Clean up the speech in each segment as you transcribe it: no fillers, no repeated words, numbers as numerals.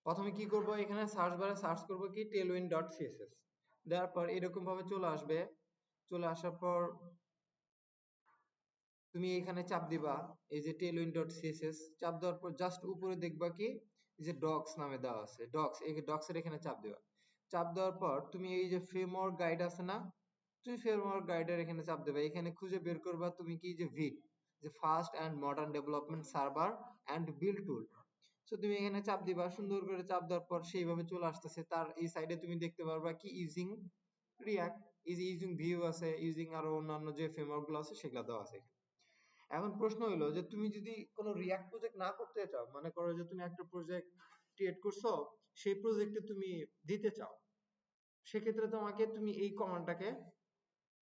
প্রথমে কি করব, এখানে সার্চ বারে সার্চ করব কি tailwind.css, দেওয়ার পর এরকম ভাবে চলে আসবে। চলে আসার পর তুমি এখানে চাপ দিবা এই যে tailwind.css, চাপ দেওয়ার পর জাস্ট উপরে দেখবা কি এই যে ডক্স নামে দেওয়া আছে, ডক্স, এই ডক্সের এখানে চাপ দিবা। চাপ দেওয়ার পর তুমি এই যে ফ্রেমওয়ার্ক গাইড আছে না, তুমি ফ্রেমওয়ার্ক গাইডের এখানে চাপ দেবা। এখানে খুঁজে বের করবা তুমি কি যে ভিট, যে fast and modern development server and build tool. So তুমি এখানে চাপ দিবা, সুন্দর করে চাপ দেওয়ার পর সেইভাবে চলে আসতেছে। তার এই সাইডে তুমি দেখতে পারবা কি ইউজিং রিয়াক্ট, ইউজিং ভিউ আছে, ইউজিং আরো অন্যান্য যে ফ্রেমওয়ার্ক গুলো আছে সেগুলো দেওয়া আছে। এখন প্রশ্ন হলো যে তুমি যদি কোনো রিয়াক্ট প্রজেক্ট না করতে চাও, মনে করো যে তুমি একটা প্রজেক্ট ক্রিয়েট করছো, সেই প্রজেক্টে তুমি দিতে চাও, সেক্ষেত্রে তুমি এই কমান্ডটাকে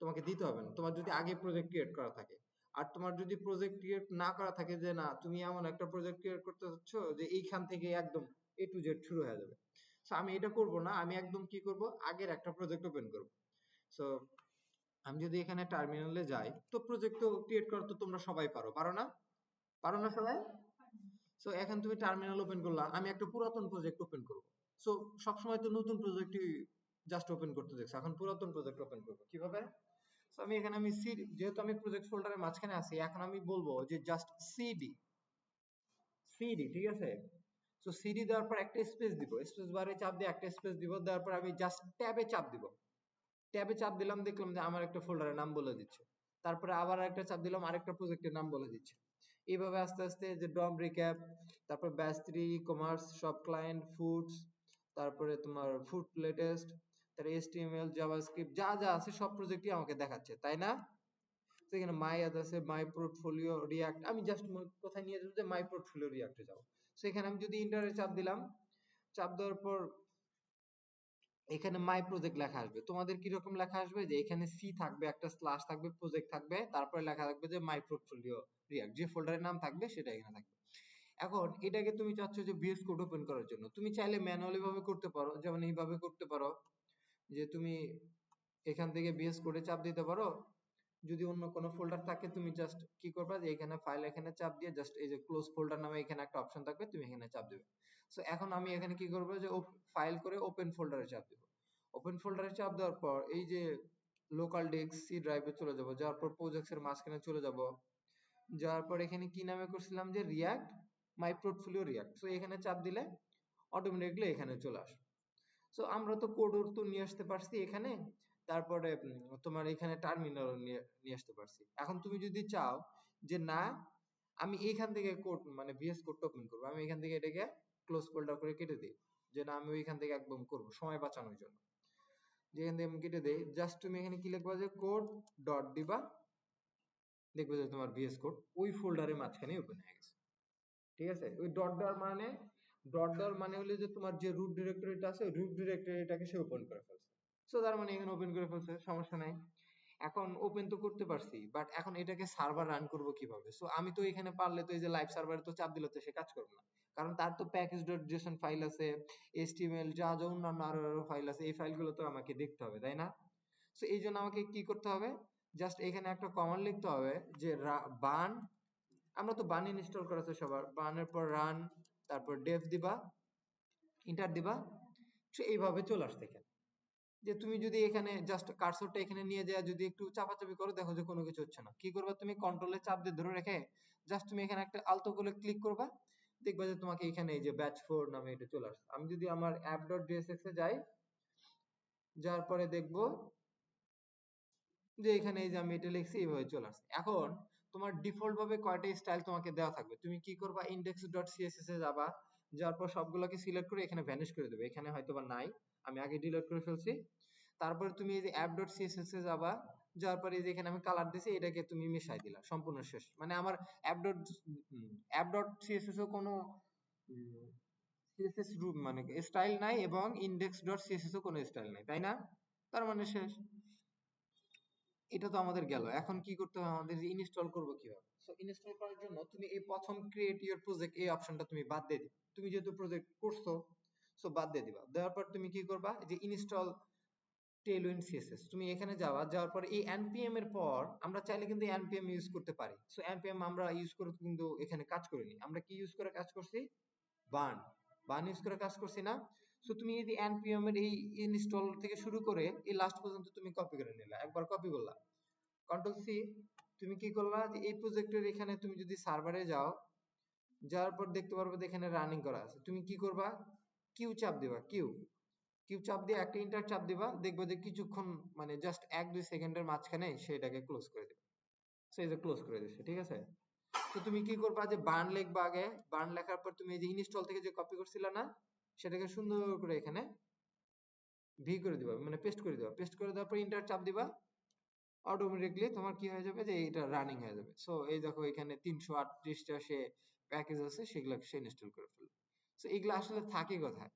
তোমাকে দিতে হবে না, তোমার যদি আগে প্রজেক্ট ক্রিয়েট করা থাকে। আর তোমার যদি প্রজেক্ট ক্রিয়েট না করা থাকে, যে না তুমি এমন একটা প্রজেক্ট ক্রিয়েট করতে চাচ্ছ যে এইখান থেকে একদম এ টু জেড শুরু হয়ে যাবে, সো আমি এটা করব না, আমি একদম কি করব, আগের একটা প্রজেক্ট ওপেন করব। সো আমি যদি এখানে টার্মিনালে যাই, তো প্রজেক্ট তো ক্রিয়েট করা তো তোমরা সবাই পারো, পারো না? পারো না সবাই? সো এখন তুমি টার্মিনাল ওপেন করলা, আমি একটা পুরাতন প্রজেক্ট ওপেন করব। সো সবসময় তো নতুন প্রজেক্টই জাস্ট ওপেন করতে দেখছো, এখন পুরাতন প্রজেক্ট ওপেন করবো কিভাবে? সো আমি এখানে আমি সি, যেহেতু আমি প্রজেক্ট ফোল্ডারের মাঝখানে আছি, এখন আমি বলবো যে জাস্ট সিডি, সিডি, ঠিক আছে? সো সিডি দেওয়ার পর একটা স্পেস দিব, স্পেস বারে চাপ দিয়ে একটা স্পেস দিব, দেওয়ার পর আমি জাস্ট ট্যাবে চাপ দিব। ট্যাবে চাপ দিলাম, দেখলাম যে আমার একটা ফোল্ডারের নাম বলে দিচ্ছে। তারপরে আবার একটা চাপ দিলাম, আরেকটা প্রজেক্টের নাম বলে দিচ্ছে। এইভাবে আস্তে আস্তে যে ডম রিক্যাপ, তারপর ব্যাচ3 ই-কমার্স, শপ ক্লায়েন্ট, ফুডস, তারপরে তোমার ফুড লেটেস্ট, তার এইচটিএমএল, জাভাস্ক্রিপ্ট, যা যা আছে সব প্রজেক্টই আমাকে দেখাচ্ছে, তাই না? সেখানে মাই আছে, মাই পোর্টফোলিও রিয়াক্ট, আমি জাস্ট কোথায় নিয়ে যাবো, যে মাই পোর্টফোলিও রিয়াক্টে যাবো। সেখানে আমি যদি ইন্টারে চাপ দিলাম, চাপ দেওয়ার পর এখানে মাই প্রজেক্ট লেখা আসবে। তোমাদের কিরকম লেখা আসবে, যে এখানে সি থাকবে, একটা স্ল্যাশ থাকবে, প্রজেক্ট থাকবে, তারপরে লেখা থাকবে যে মাই পোর্টফোলিও রিয়াক্ট, যে ফোল্ডারের নাম থাকবে সেটা এখানে থাকবে। এখন এটাকে তুমি চাচ্ছ যে ভিএস কোড ওপেন করার জন্য, তুমি চাইলে ম্যানুয়ালি ভাবে করতে পারো, যেমন এইভাবে করতে পারো, যে তুমি এখান থেকে ভিএস কোডে চাপ দিতে পারো। যদি অন্য কোনো ফোল্ডার থাকে, তুমি জাস্ট কি করবা, যে এখানে ফাইল, এখানে চাপ দিয়ে জাস্ট এই যে ক্লোজ ফোল্ডার নামে এখানে একটা অপশন থাকবে, তুমি এখানে চাপ দিবে। সো এখন আমি এখানে কি করবো, যে ফাইল করে ওপেন ফোল্ডারে চাপ দিব। ওপেন ফোল্ডারে চাপ দেওয়ার পর এই যে লোকাল ডিস্ক সি ড্রাইভে চলে যাব, যাওয়ার পর প্রজেক্টস এর মাঝখানে চলে যাব, যাওয়ার পর এখানে কি নামে করছিলাম, যে রিয়াক্ট, মাই পোর্টফোলিও রিয়াক্ট। সো এখানে চাপ দিলে অটোমেটিকলি এখানে চলে আসবে। সো আমরা তো কোড তো নিয়ে আসতে পারছি এখানে, তারপরে তোমার এখানে টার্মিনাল নিয়ে নিয়ে আসতে পারছি। এখন তুমি যদি চাও যে না, আমি এইখান থেকে কোড মানে ভিএস কোড ওপেন করবো, আমি এখান থেকে এটাকে ক্লোজ ফোল্ডার করে কেটে দিই, যে না আমি ওইখান থেকে একদম করবো সময় বাঁচানোর জন্য, যেখান থেকে আমি কেটে দেই। জাস্ট তুমি এখানে কি লিখবা, যে কোড ডট দিবা, দেখবে যে তোমার ভিএস কোড ওই ফোল্ডারের মাঝখানে ওপেন হয়ে গেছে। ঠিক আছে? ওই ডট দেওয়ার মানে, ডট দেওয়ার মানে হলো যে তোমার যে রুট ডিরেক্টরিটা আছে, রুট ডিরেক্টরিটাকে সে ওপেন করে ফেলছে। সো তার মানে এখানে ওপেন করে ফেলছে, সমস্যা নাই। এখন ওপেন তো করতে পারছি, বাট এখন এটাকে সার্ভার রান করব কিভাবে? সো আমি তো এখানে পারলে তো এই যে লাইভ সার্ভারে তো চাপ দিলে তো সে কাজ করবে না, কারণ তার তো প্যাকেজ.json ফাইল আছে, এইচটিএমএল, যা যা অন্যান্য আরো ফাইল আছে, এই ফাইলগুলো তো আমাকে দেখতে হবে, তাই না? সো এই জন্য আমাকে কি করতে হবে, জাস্ট এখানে একটা কমান্ড লিখতে হবে, যে বার্ন, আমরা তো বার্ন ইনস্টল করা আছে সবার, বার্নের পর রান, তারপর ডেভ দিবা, এন্টার দিবা। সো এইভাবে চলে আসছে এখানে। যে তুমি যদি এখানে জাস্ট কার্সরটা এখানে নিয়ে যায়, যদি একটু চাপাচাপি করো, দেখো যে কোনো কিছু হচ্ছে না, কি করবা, তুমি কন্ট্রোলে চাপ দিয়ে ধরে রেখে জাস্ট তুমি এখানে একটা আলতো করে ক্লিক করবা, দেখবা যে তোমাকে এখানে এই যে ব্যাচ 4 নামে এটা চলে আসছে। আমি যদি আমার app.jsx এ যাই, যাওয়ার পরে দেখবো যে এখানে এই যে আমি এটা লিখছি, এইভাবে চলে আসছে। এখন তোমার ডিফল্ট ভাবে কয়টা স্টাইল তোমাকে দেওয়া থাকবে, তুমি কি করবা, index.css এ যাবা, যাওয়ার পর সবগুলোকে সিলেক্ট করে এখানে ভ্যানিশ করে দেবে, এখানে হয়তোবা নাই, আমি আগে ডিলিট করে ফেলছি। তারপরে তুমি এই যে app.css এ যাবা, যাওয়ার পরে এই যে এখানে আমি কালার দিছি, এটাকে তুমি মিশাই দিলা, সম্পূর্ণ শেষ। মানে আমার app.css এও কোনো CSS রূপ মানে স্টাইল নাই, এবং index.css ও কোনো স্টাইল নাই, তাই না? তার মানে শেষ। এটা তো আমাদের গেল। এখন কি করতে হবে আমাদের, যে ইনস্টল করব কিভাবে? সো ইনস্টল করার জন্য তুমি এই প্রথম ক্রিয়েট ইওর প্রজেক্ট এই অপশনটা তুমি বাদ দিয়ে দিবা। তুমি যেহেতু প্রজেক্ট করছো, সো বাদ দিয়ে দিবা। দেওয়ার পর তুমি কি করবা, যে ইনস্টল টেলউইন্ড সিএসএস, তুমি এখানে যাওয়া, যাওয়ার পর এই npm এর পর আমরা চাইলে কিন্তু npm ইউজ করতে পারি। সো npm আমরা ইউজ করে কিন্তু এখানে কাজ করিনি, আমরা কি ইউজ করে কাজ করছি, বার্ন। বার্ন ইউজ করে কাজ করছি না। সো তুমি এই যে npm এর এই ইনস্টল থেকে শুরু করে এই লাস্ট পর্যন্ত তুমি কপি করে নিলা, একবার কপি করলা, কন্ট্রোল সি, তুমি কি করলা যে এই প্রজেক্টের এখানে তুমি যদি সার্ভারে যাও, যাওয়ার পর দেখতে পারবে যে এখানে রানিং করা আছে, তুমি কি করবা, কিউ চাপ দিবা, কিউ কিউ চাপ দিয়ে একটা ইন্টার চাপ দিবা, দেখবে যে কিছুক্ষণ মানে জাস্ট 1-2 সেকেন্ডের মাঝখানে সেটাকে ক্লোজ করে দিবে। সো এই যে ক্লোজ করে দিচ্ছে, ঠিক আছে। তো তুমি কি করবা যে বার্ন লিখবা আগে, বার্ন লেখার পর তুমি এই যে ইনস্টল থেকে যে কপি করছিলা না, সেটাকে সুন্দর করে এখানে ভি করে দিবা, মানে পেস্ট করে দিবা, পেস্ট করে দেওয়ার পর ইন্টার চাপ দিবা, অটোমেটিকলি তোমার কি হয়ে যাবে যে এটা রানিং হয়ে যাবে। সো এই দেখো এখানে 338টা সে প্যাকেজ আছে, সেগুলো সে ইনস্টল করে ফেলবে। সো এগুলো আসলে থাকে কোথায়,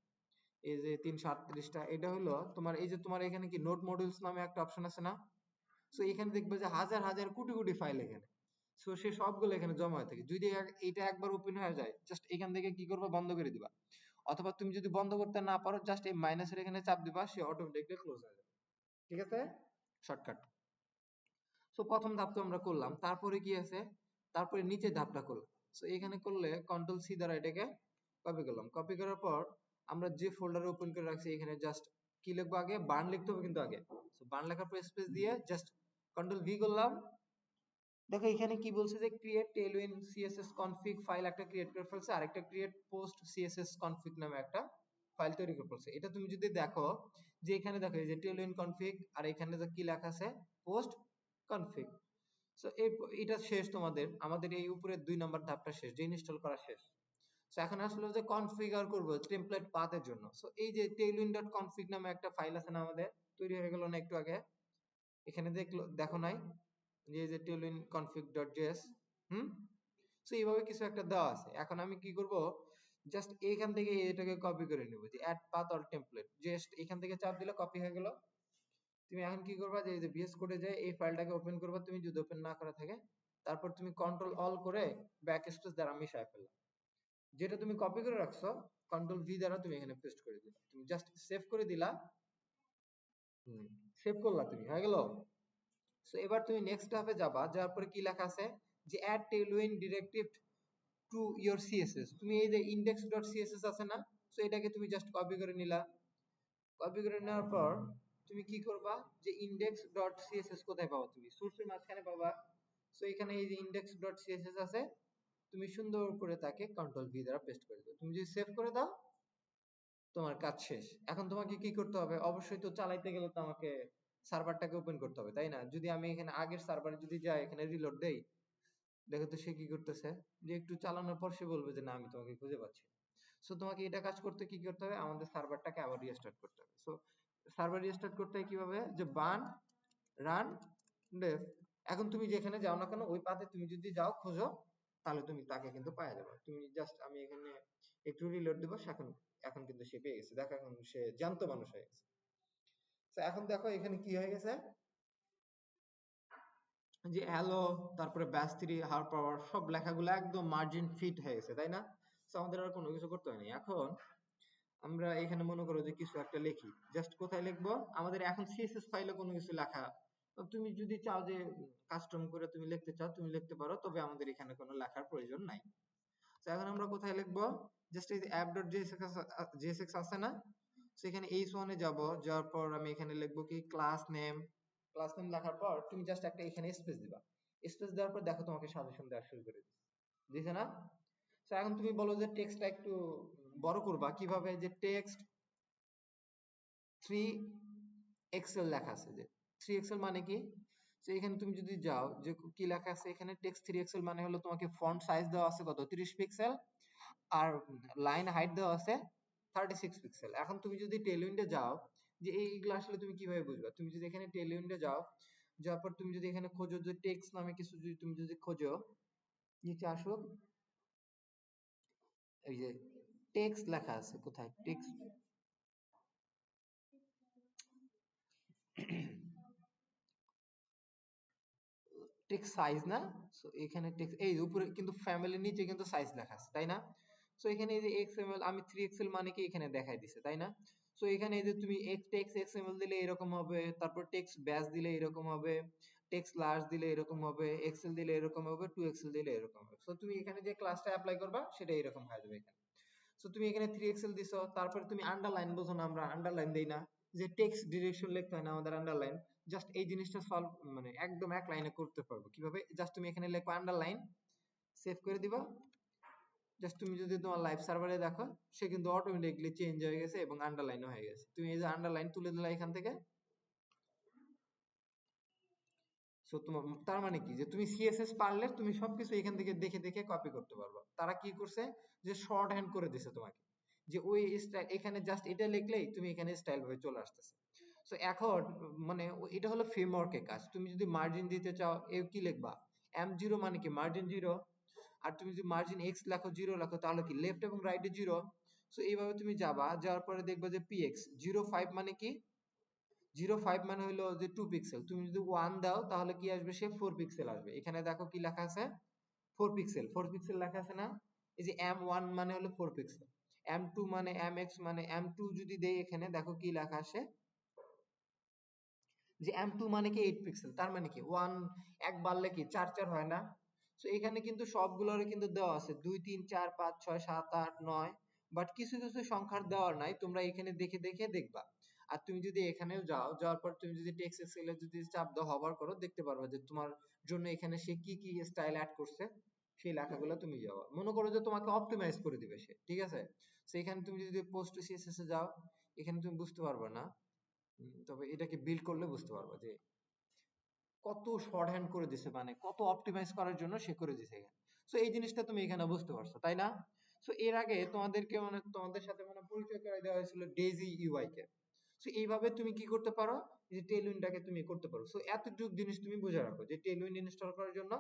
এই যে 338টা, এটা হলো তোমার এই যে তোমার এখানে কি নোট মডিউলস নামে একটা অপশন আছে না, সো এখানে দেখবে যে হাজার হাজার কোটি কোটি ফাইল এখানে। সো সে সবগুলো এখানে জমা হয়ে থাকে, যদি এটা একবার ওপেন হয়ে যায়, জাস্ট এখান থেকে কি করবা, বন্ধ করে দিবা, অথবা তুমি যদি বন্ধ করতে না পারো, জাস্ট এই মাইনাসের এখানে চাপ দিবা, সে অটোমেটিকলি ক্লোজ হয়ে যাবে, ঠিক আছে, শর্টকাট। সো প্রথম ধাপ তো আমরা করলাম, তারপরে কি আছে, তারপরে নিচের ধাপটা করলাম। সো এখানে করলে কন্ট্রোল সি দ্বারা এটাকে কপি করলাম, কপি করার পর আমরা যে ফোল্ডারে ওপেন করে রাখছি এখানে জাস্ট কি লিখবো, আগে বার্ন লিখতে হবে কিন্তু আগে। সো বার্ন লেখার পর স্পেস দিয়ে জাস্ট কন্ট্রোল ভি করলাম। দেখো এখানে কি বলছে যে create Tailwind CSS config file একটা ক্রিয়েট করে ফেলছে, আর একটা ক্রিয়েট পোস্ট সিএসএস কনফিগ নামে একটা ফাইল তৈরি করে ফেলছে। এটা তুমি যদি দেখো যে এখানে দেখো এই যে টেলউইন কনফিগ, আর এখানে যে কি লেখা আছে, পোস্ট কনফিগ। সো এটা শেষ, তোমাদের আমাদের এই উপরের 2 নম্বর ধাপটা শেষ, যে ইনস্টল করা শেষ। সো এখন আসলে যে কনফিগার করব টেমপ্লেট পাথের জন্য, সো এই যে tailwind.config নামে একটা ফাইল আছে না আমাদের, তৈরি হয়ে গেল না একটু আগে, এখানে দেখো নাই যে এই যে tailwind.config.js, হুম, সো এইভাবে কিছু একটা দেওয়া আছে। এখন আমি কি করব, জাস্ট এইখান থেকে এটাকে কপি করে নেব, যে add path or template, just এখান থেকে চাপ দিলে কপি হয়ে গেল। তুমি এখন কি করবা, যে এই যে ভিএস কোডে যায় এই ফাইলটাকে ওপেন করবা, তুমি যদি ওপেন না করা থাকে, তারপর তুমি কন্ট্রোল অল করে ব্যাক স্পেস দ্বারা মিশায় ফেললা, যেটা তুমি কপি করে রাখছো কন্ট্রোল ভি দ্বারা তুমি এখানে পেস্ট করে দিলা, তুমি জাস্ট সেভ করে দিলা, সেভ করলা, তুমি হয়ে গেল। সো এবার তুমি নেক্সট ধাপে যাবা, যাওয়ার পরে কি লেখা আছে যে add Tailwind directive to your CSS, তুমি এই যে index.css আছে না, সো এটাকে তুমি জাস্ট কপি করে নিলা, কপি করে নেওয়ার পর তুমি কি করবা, যে index.css কোথায় পাবা, তুমি সোর্সের মাঝখানে পাবা। সো এখানে এই যে index.css আছে, তুমি সুন্দর করে তাকে কন্ট্রোল ভি দ্বারা পেস্ট করে দাও, তুমি যদি সেভ করে দাও তোমার কাজ শেষ। এখন তোমাকে কি করতে হবে, অবশ্যই তো চালাইতে গেলে তো আমাকে সার্ভারটাকে ওপেন করতে হবে, তাই না। যদি আমি এখানে আগের সার্ভারে যদি যাই, এখানে রিলোড দেই, দেখো তো সে কি করতেছে, যে একটু চালানোর পর সে বলবে যে না আমি তোমাকে খুঁজে পাচ্ছি। সো তোমাকে এটা কাজ করতে কি করতে হবে, আমাদের সার্ভারটাকে আবার রিস্টার্ট করতে হবে। সো সার্ভার রিস্টার্ট করতে হয় কিভাবে, যে বার্ন রান ডেভ, এখন তুমি যেখানে যাও না কেন ওই পাথে তুমি যদি যাও খোঁজো, তাহলে তুমি তাকে কিন্তু পাওয়া যাবে। তুমি জাস্ট আমি এখানে একটু রিলোড দিব, এখন এখন কিন্তু সে পেয়ে গেছে, দেখো এখন সে জ্যান্ত মানুষ হয়ে গেছে। তো এখন দেখো এখানে কি হয়ে গেছে, যে হ্যালো, তারপরে ব্যাস 3 হার পাওয়ার সব লেখাগুলো একদম মার্জিন ফিট হয়ে গেছে, তাই না। তো আমাদের আর কোনো কিছু করতে হয়নি। এখন আমরা এখানে মনে করো যে কিছু একটা লিখি, জাস্ট কোথায় লিখবো, আমাদের এখন সিএসএস ফাইলে কোনো কিছু লেখা, তো তুমি যদি চাও যে কাস্টম করে তুমি লিখতে চাও, তুমি লিখতে পারো, তবে আমাদের এখানে কোনো লেখার প্রয়োজন নাই। তো এখন আমরা কোথায় লিখবো, জাস্ট এই app.jsx আছে না, সেখানে h1 এ যাব, যাওয়ার পর আমি এখানে লিখবো কি ক্লাস নেম, ক্লাস নেম লেখার পর তুমি জাস্ট একটা এখানে স্পেস দিবা, স্পেস দেওয়ার পর দেখো তোমাকে সাজেশন দেওয়া শুরু করে দিচ্ছে, দিছে না। তো এখন তুমি বলো যে টেক্সটটা একটু বড় করবা কিভাবে, যে টেক্সট 3 এক্সেল লেখা আছে, যে 3 এক্সেল মানে কি, তো এখানে তুমি যদি যাও যে কি লেখা আছে এখানে, টেক্সট 3 এক্সেল মানে হলো তোমাকে ফন্ট সাইজ দেওয়া আছে কত 30 পিক্সেল, আর লাইন হাইট দেওয়া আছে 36 পিক্সেল। এখন তুমি যদি টেলউইন্ডে যাও, যে এইগুলো আসলে তুমি কিভাবে বুঝবা, তুমি যদি এখানে টেলউইন্ডে যাও, যাওয়ার পর তুমি যদি এখানে খোঁজো যে টেক্সট নামে কিছু, যদি তুমি যদি খোঁজো, নিচে আসো, এই যে টেক্সট লেখা আছে, কোথায় টেক্সট, টেক্সট সাইজ না, সো এখানে টেক্সট এই উপরে কিন্তু ফ্যামিলির নিচে কিন্তু সাইজ লেখা আছে, তাই না। সো এখানে এই যে এক্সএমএল, আমি 3 এক্সএল মানে কি এখানে দেখাই দিছে, তাই না। সো এখানে এই যে তুমি টেক্সট এক্সএমএল দিলে এরকম হবে, তারপর টেক্সট ব্যাস দিলে এরকম হবে, টেক্সট লার্জ দিলে এরকম হবে, এক্সেল দিলে এরকম হবে, 2 এক্সেল দিলে এরকম হবে। সো তুমি এখানে যে ক্লাসটা অ্যাপ্লাই করবা সেটা এরকম হয়ে যাবে এখানে। সো তুমি এখানে 3xl দিছো, তারপরে তুমি আন্ডারলাইন বোঝো না, আমরা আন্ডারলাইন দেই না, যে টেক্সট ডিরেকশন লিখতে হয় না আমাদের আন্ডারলাইন, জাস্ট এই জিনিসটা সলভ মানে একদম এক লাইনে করতে পারবো কিভাবে, জাস্ট তুমি এখানে লেখো আন্ডারলাইন, সেভ করে দিবা। জাস্ট তুমি যদি তোমার লাইভ সার্ভারে দেখো, সে কিন্তু অটোমেটিকলি চেঞ্জ হয়ে গেছে এবং আন্ডারলাইন হয়ে গেছে। তুমি এই যে আন্ডারলাইন তুলে দিলা এখান থেকে। সো তোমার তার মানে কি, যে তুমি সিএসএস পারলে তুমি সবকিছু এখান থেকে দেখে দেখে কপি করতে পারবা। তারা কি করছে, যে শর্ট হ্যান্ড করে দিছে তোমাকে, যে ওই স্টাইল এখানে জাস্ট এটা লিখলেই তুমি এখানে স্টাইল ভাবে চলে আসতেছে। সো এখন মানে এটা হলো ফ্রেমওয়ার্কের কাজ। তুমি যদি মার্জিন দিতে চাও, এ কি লিখবা, M0 মানে কি মার্জিন জিরো, আর তুমি যদি মার্জিন এক্স লেখো, জিরো লেখো, তাহলে কি লেফট এবং রাইটে জিরো। সো এইভাবে তুমি যাবা, যাওয়ার পরে দেখবা যে পিএক্স 05 মানে কি, 05 মানে হলো যে 2 পিক্সেল, তুমি যদি 1 দাও তাহলে কি আসবে, সে 4 পিক্সেল আসবে। এখানে দেখো কি লেখা আছে, 4 পিক্সেল, 4 পিক্সেল লেখা আছে না। এই যে M1 মানে হলো 4 পিক্সেল, M2 মানে MX মানে M2 যদি দেই এখানে দেখো কি লেখা আসে, যে M2 মানে কি 8 পিক্সেল, তার মানে কি 1 এক বাড়লে কি 4 4 হয় না। সো এখানে কিন্তু সবগুলোরে কিন্তু দেওয়া আছে 2 3 4 5 6 7 8 9, বাট কিছু কিছু সংখ্যার দেওয়া নাই, তোমরা এখানে দেখে দেখে দেখবা। আর তুমি যদি এখানেও যাও, যাওয়ার পর তুমি যদি টেক্সট এক্সেলে যদি চাপ দাও, হভার করো, দেখতে পারবে যে তোমার জন্য এখানে সে কি কি স্টাইল অ্যাড করছে, সেই লেখাগুলো তুমি যাও, মনে করো যে তোমাকে অপটিমাইজ করে দিবে সে, ঠিক আছে। সেখানে তুমি যদি পোস্ট সিএসএস এ যাও, এখানে তুমি বুঝতে পারবে না। তবে এটাকে বিল্ড করলে বুঝতে পারবা যে কত শর্ট হ্যান্ড করে দিছে, মানে কত অপটিমাইজ করার জন্য সে করে দিছে এখানে। সো এই জিনিসটা তুমি এখানে বুঝতে পারছো, তাই না। সো এর আগে তোমাদেরকে মানে তোমাদের সাথে মানে পরিচয় করে দেওয়া হয়েছিল ডেইজি ইউআই কে। সো এইভাবে তুমি কি করতে পারো, যে টেলউইনটাকে তুমি করতে পারো। সো এতটুকু জিনিস তুমি বুঝে রাখো, যে টেলউইন ইনস্টল করার জন্য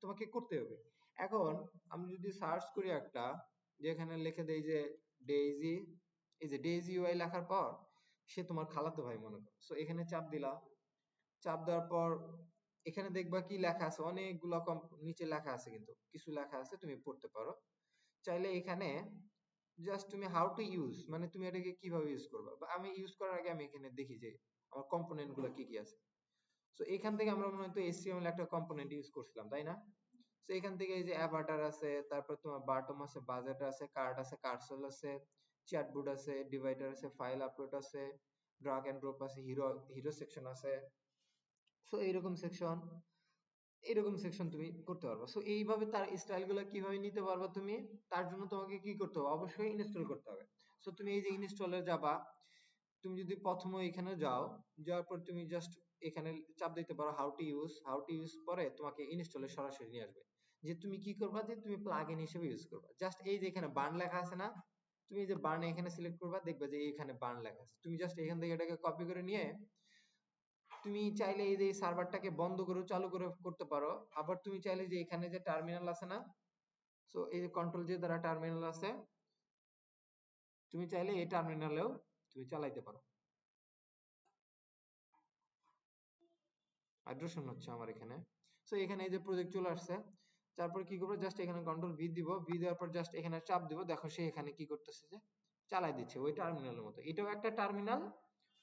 তোমাকে করতে হবে। এখন আমি যদি সার্চ করি একটা, যে এখানে লিখে দেই যে ডেইজি, এই যে ডেইজি ইউআই লেখার পর সে তোমার খালাতো ভাই মনে করো। সো এখানে চাপ দিলা, চাপ দেওয়ার পর এখানে দেখবা কি লেখা আছে, অনেকগুলো নিচে লেখা আছে, কিন্তু কিছু লেখা আছে তুমি পড়তে পারো চাইলে। এখানে জাস্ট তুমি হাউ টু ইউজ, মানে তুমি এটাকে কিভাবে ইউজ করবা, বা আমি ইউজ করার আগে আমি এখানে দেখি যে আমার কম্পোনেন্ট গুলো কি কি আছে। সো এখান থেকে আমরা মনে হয় তো HTML একটা কম্পোনেন্ট ইউজ করছিলাম, তাই না। সো এখান থেকে এই যে অ্যাভাটার আছে, তারপর তোমার বাটম আছে, বাজেট আছে, কার্ড আছে, কার্সল আছে, চ্যাটবোর্ড আছে, ডিভাইডার আছে, ফাইল আপলোড আছে, ড্রাগ এন্ড ড্রপ আছে, হিরো হিরো সেকশন আছে। সো এরকম সেকশন তুমি করতে পারবা। সো এইভাবে তার স্টাইল গুলো কিভাবে নিতে পারবা তুমি, তার জন্য তোমাকে কি করতে হবে, অবশ্যই ইনস্টল করতে হবে। সো তুমি এই যে ইনস্টলে যাবা, তুমি যদি প্রথমে এখানে যাও, যাওয়ার পর তুমি জাস্ট এখানে চাপ দিতে পারো how to use, how to use পরে তোমাকে ইনস্টলে সরাসরি নিয়ে আসবে, যে তুমি কি করবা, যে তুমি প্লাগইন হিসেবে ইউজ করবা। জাস্ট এই যে এখানে বার্ন লেখা আছে না, তুমি এই যে বার্ন এখানে সিলেক্ট করবা, দেখবা যে এখানে বার্ন লেখা আছে, তুমি জাস্ট এখান থেকে এটাকে কপি করে নিয়ে তুমি চাইলে এই যে সার্ভারটাকে বন্ধ করে চালু করে করতে পারো। আবার তুমি চাইলে যে এখানে যে টার্মিনাল আছে না, সো এই যে কন্ট্রোল যে দ্বারা টার্মিনাল আছে, তুমি চাইলে এই টার্মিনালেও তুমি চালাইতে পারো। হাইড্রোশন হচ্ছে আমার এখানে। সো এখানে এই যে প্রজেক্ট চলে আসছে, তারপর কি করবো, জাস্ট এখানে কন্ট্রোল ভি দিব, ভি দেওয়ার পর জাস্ট এখানে চাপ দিব, দেখো সে এখানে কি করতেছে, যে চালাই দিচ্ছে ওই টার্মিনালের মতো। এটাও একটা টার্মিনাল,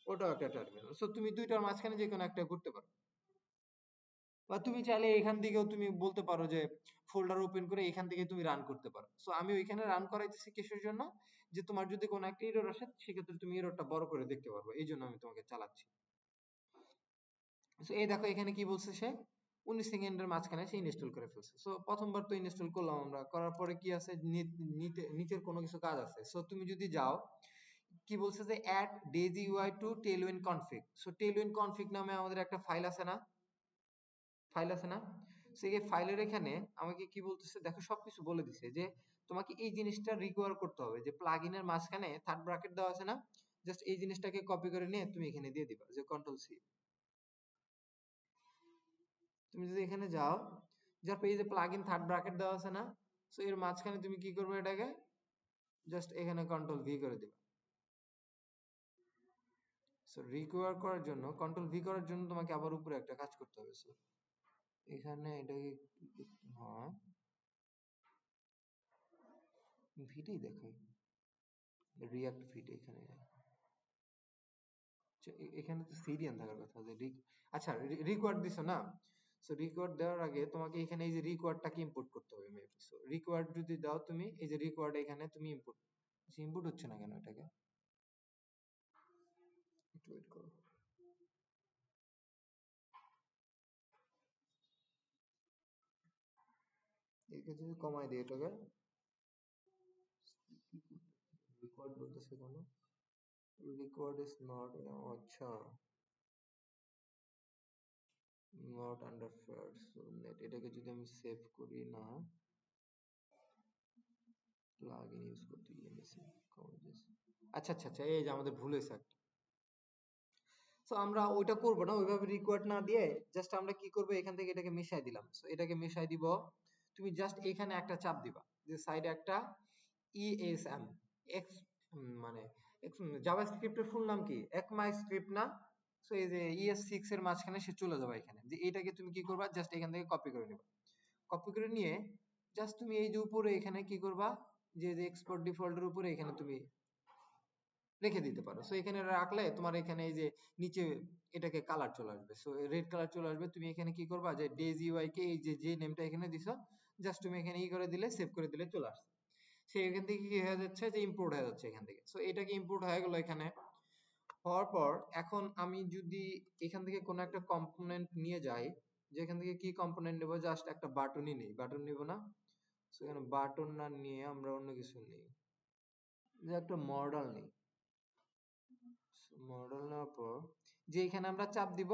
ওটাও একটা টার্মিনাল। সো তুমি দুইটার মাঝখানে যে কোনো একটা করতে পারো। বা তুমি চাইলে এখান থেকেও তুমি বলতে পারো যে ফোল্ডার ওপেন করে এখান থেকে তুমি রান করতে পারো। সো আমি ওইখানে রান করাইতেছি কিসের জন্য, যে তোমার যদি কোনো একটা এরর আসে সেক্ষেত্রে তুমি এররটা বড় করে দেখতে পারবে, এই জন্য আমি তোমাকে চালাচ্ছি। সো এই দেখো এখানে কি বলছে, সে 19 সেকেন্ডের মাঝখানে সে ইনস্টল করে ফেলছে। সো প্রথমবার তো ইনস্টল করলাম আমরা, করার পরে কি আছে, নিচের কোনো কিছু কাজ আছে। সো তুমি যদি যাও, কি বলছে যে add daisy UI to tailwind config। So tailwind config নামে আমাদের একটা ফাইল আছে না, সেই ফাইলের এখানে আমাকে কি বলতেছে, দেখো সবকিছু বলে দিছে, যে তোমাকে এই জিনিসটা রিকোয়ার করতে হবে, যে প্লাগইনের মাঝখানে থার্ড ব্র্যাকেট দেওয়া আছে না, জাস্ট এই জিনিসটাকে কপি করে নিয়ে তুমি এখানে দিয়ে দিবা, যে কন্ট্রোল সি। তুমি যদি এখানে যাও, যার পেজে প্লাগইন থার্ড ব্র্যাকেট দেওয়া আছে না, সো এর মাঝখানে তুমি কি করবে, এটাকে জাস্ট এখানে কন্ট্রোল ভি করে দিবা। সো রিকোয়ার করার জন্য, কন্ট্রোল ভি করার জন্য তোমাকে আবার উপরে একটা কাজ করতে হবে। সো এখানে এটাকে হ্যাঁ ভিটাই দেখাই, রিয়াক্ট ভিট এখানে, এখানে তো সিরিয়ান থাকার কথা, যে আচ্ছা রিকোয়ার্ড দিছো না। সো রিকোয়ার্ড দেওয়ার আগে তোমাকে এখানে এই যে রিকোয়ার্ডটাকে ইম্পোর্ট করতে হবে মেবি। সো রিকোয়ার্ড যদি দাও তুমি, এই যে রিকোয়ার্ড এখানে তুমি ইম্পোর্ট ইনপুট হচ্ছে না কেন এটাকে, একটু ওয়েট করো। একে যদি কমাই দিই এটাকে, রিকোয়ার্ড বলতেছে কেন, রিকোয়ার্ড ইজ নট, আচ্ছা not under fair so net, এটাকে যদি আমি সেভ করি না, প্লাগইন ইউজ করতে গিয়ে মিসিং কমেন্টস, আচ্ছা আচ্ছা আচ্ছা, এই যে আমাদের ভুল হয়েছে। সো আমরা ওইটা করব না, ওইভাবে রিকোয়ার্ড না দিয়ে জাস্ট আমরা কি করব, এখান থেকে এটাকে মিশাই দিলাম। সো এটাকে মিশাই দিব, তুমি জাস্ট এখানে একটা চাপ দিবা, যে সাইডে একটা ESM এক্স, মানে জাভাস্ক্রিপ্টের ফুল নাম কি, ECMAScript না? সো এই যে ES6 এর মাঝখানে সে চলে যাবে এখানে, যে এটাকে তুমি কি করবা, জাস্ট এখান থেকে কপি করে নিবা। কপি করে নিয়ে জাস্ট তুমি এই যে উপরে এখানে কি করবা, যে এক্সপোর্ট ডিফল্টের উপরে এখানে তুমি রেখে দিতে পারো। সো এখানে রাখলে তোমার এখানে এই যে নিচে এটাকে কালার চলে আসবে, সো রেড কালার চলে আসবে। তুমি এখানে কি করবা, যে ডেজ ইউআই কে এই যে নেমটা এখানে দিছো, জাস্ট তুমি এখানে ই করে দিলে, সেভ করে দিলে চলে আসছে। সো এখান থেকে কি হয়ে যাচ্ছে, যে ইম্পোর্ট হয়ে যাচ্ছে এখান থেকে। সো এটাকে ইম্পোর্ট হয়ে গেল এখানে। হওয়ার পর এখন আমি যদি এখান থেকে কোনো একটা কম্পোনেন্ট নিয়ে যাই, যে এখান থেকে কি কম্পোনেন্ট নেব, জাস্ট একটা বাটনই নেই, বাটন নিব না। সো এখানে বাটন না নিয়ে আমরা অন্য কিছু নেই, যে একটা মডেল নেই। মডেল নেওয়ার পর যে এখানে আমরা চাপ দিব,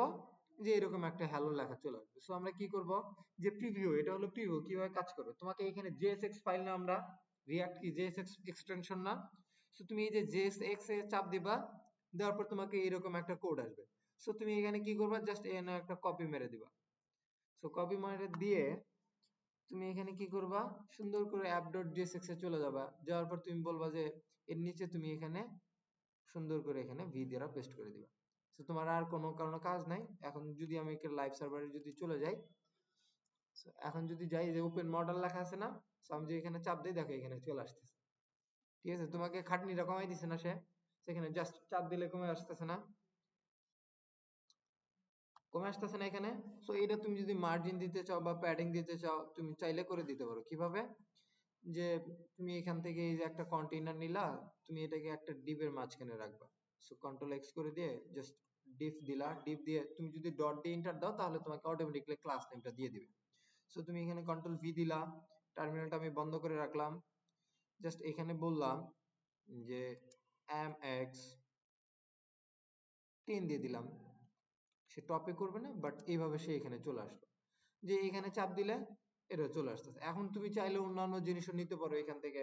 যে এরকম একটা হ্যালো লেখা চলে আসবে। সো আমরা কি করব, যে প্রিভিউ, এটা হলো প্রিভিউ কিভাবে কাজ করবে। তোমাকে এখানে JSX ফাইল না, আমরা রিঅ্যাক্ট কি JSX এক্সটেনশন না? সো তুমি এই যে JSX এ চাপ দিবা, দেওয়ার পর তোমাকে এরকম একটা কোড আসবে। সো তুমি এখানে কি করবা, জাস্ট এখানে একটা কপি মেরে দিবা। সো কপি মেরে দিয়ে তুমি এখানে কি করবা, সুন্দর করে app.jsx এ চলে যাবা। যাওয়ার পর তুমি বলবা যে এর নিচে তুমি এখানে সুন্দর করে এখানে ভি দ্বারা পেস্ট করে দিবা। তো তোমার আর কোনো কারণে কাজ নাই। এখন যদি আমি লাইভ সার্ভারে যদি চলে যাই, so এখন যদি যাই, যে ওপেন মডেল লেখা আছে না, so আমি যে এখানে চাপ দিই, দেখো এখানে চলে আসতেছে। ঠিক আছে, তোমাকে খাটনিটা কমাই দিছে না সে, সেখানে জাস্ট চাপ দিলে কমে আসতেছে না, কমে আসতেছে না এখানে। সো এটা তুমি যদি মার্জিন দিতে চাও বা প্যাডিং দিতে চাও, তুমি চাইলে করে দিতে পারো। কিভাবে, যে তুমি এখান থেকে এই যে একটা কন্টেইনার নিলা, তুমি এটাকে একটা ডিভের মাঝখানে রাখবা। সো কন্ট্রোল এক্স করে দিয়ে জাস্ট ডিভ দিলা, ডিভ দিয়ে তুমি যদি ডট দিয়ে এন্টার দাও, তাহলে তোমাকে অটোমেটিক্যালি ক্লাস নেমটা দিয়ে দিবে। সো তুমি এখানে কন্ট্রোল ভি দিলা, টার্মিনালটা আমি বন্ধ করে রাখলাম, জাস্ট এখানে বললাম যে mx 10 দিয়ে দিলাম। সে টপে করবে না, বাট এইভাবে সে এখানে চলে আসলো, যে এখানে চাপ দিলে এটা চলে আসতেছে। এখন তুমি চাইলে অন্যান্য জিনিসও নিতে পারো এখান থেকে,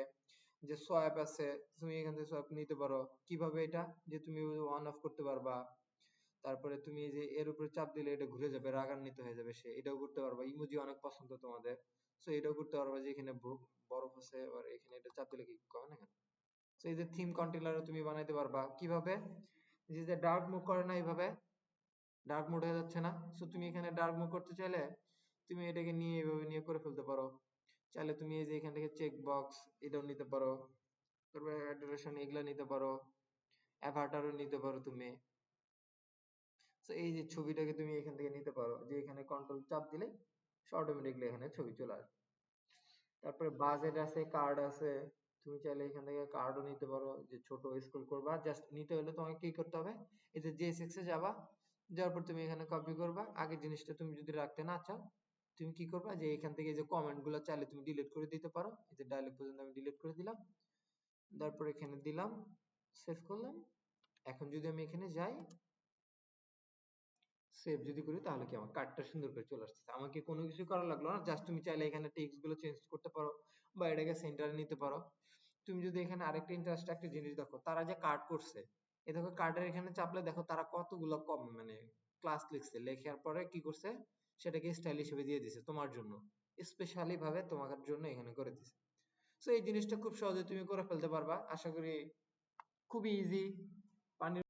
যে সোয়াপ আছে, তুমি এখান থেকে সোয়াপ নিতে পারো। কিভাবে এটা, যে তুমি অন অফ করতে পারবা। তারপরে তুমি এই যে এর উপরে চাপ দিলে এটা ঘুরে যাবে, রাগান্বিত হয়ে যাবে সে, এটাও করতে পারবা। ইমোজি অনেক পছন্দ তোমাদের, সো এটাও করতে পারবা, যে এখানে বরফ আছে, আর এখানে এটা চাপ দিলে কি করে না কেন। সো এই যে থিম কন্টেইনারও তুমি বানাইতে পারবা। কিভাবে, যে ডার্ক মুভ করে না, এইভাবে ডার্ক মোড হয়ে যাচ্ছে না। সো তুমি এখানে ডার্ক মোড করতে চাইলে তুমি এটাকে নিয়ে এভাবে নিয়ে করে ফেলতে পারো। চাইলে তুমি এই যে এখান থেকে চেক বক্স এটাও নিতে পারো, তারপরে অ্যাডারেশন এগুলা নিতে পারো, অ্যাভাটারও নিতে পারো তুমি। তো এই যে ছবিটাকে তুমি এখান থেকে নিতে পারো, যে এখানে কন্ট্রোল চাপ দিলে অটোমেটিকলি এখানে ছবি চলে আসবে। তারপরে বাজেট আছে, কার্ড আছে, তুমি চাইলে এখান থেকে কার্ডও নিতে পারো, যে ছোট স্ক্রল করবা। জাস্ট নিতে হলে তোমাকে কি করতে হবে, এই যে JSX এ যাবা, যাওয়ার পর তুমি এখানে কপি করবা। আগের জিনিসটা তুমি যদি রাখতে না চাও, তুমি কি করবা, যে এখান থেকে যে কমেন্ট গুলো চাইলে তুমি ডিলিট করে দিতে পারো। এই যে ডায়লগ পর্যন্ত আমি ডিলিট করে দিলাম, তারপর এখানে দিলাম, সেভ করলাম। এখন যদি আমি এখানে যাই, সেভ যদি করি, তাহলে কি আমার কার্ডটা সুন্দর করে চলে আসছে। আমাকে কোনো কিছু করা লাগলো না, জাস্ট তুমি চাইলে এখানে টেক্সট গুলো চেঞ্জ করতে পারো, বা এটাকে সেন্টারে নিতে পারো। তুমি যদি এখানে আরেকটা ইন্টারেস্ট একটা জিনিস দেখো, তারা যে কার্ড করছে, এ দেখো কার্ডের এখানে চাপলে দেখো তারা কতগুলো কম মানে ক্লাস লিখছে, লেখার পরে কি করছে, সেটাকে স্টাইল হিসেবে দিয়ে দিছে তোমার জন্য, স্পেশালি ভাবে তোমার জন্য এখানে করে দিছে। সো এই জিনিসটা খুব সহজে তুমি করে ফেলতে পারবা, আশা করি খুবই ইজি। পানির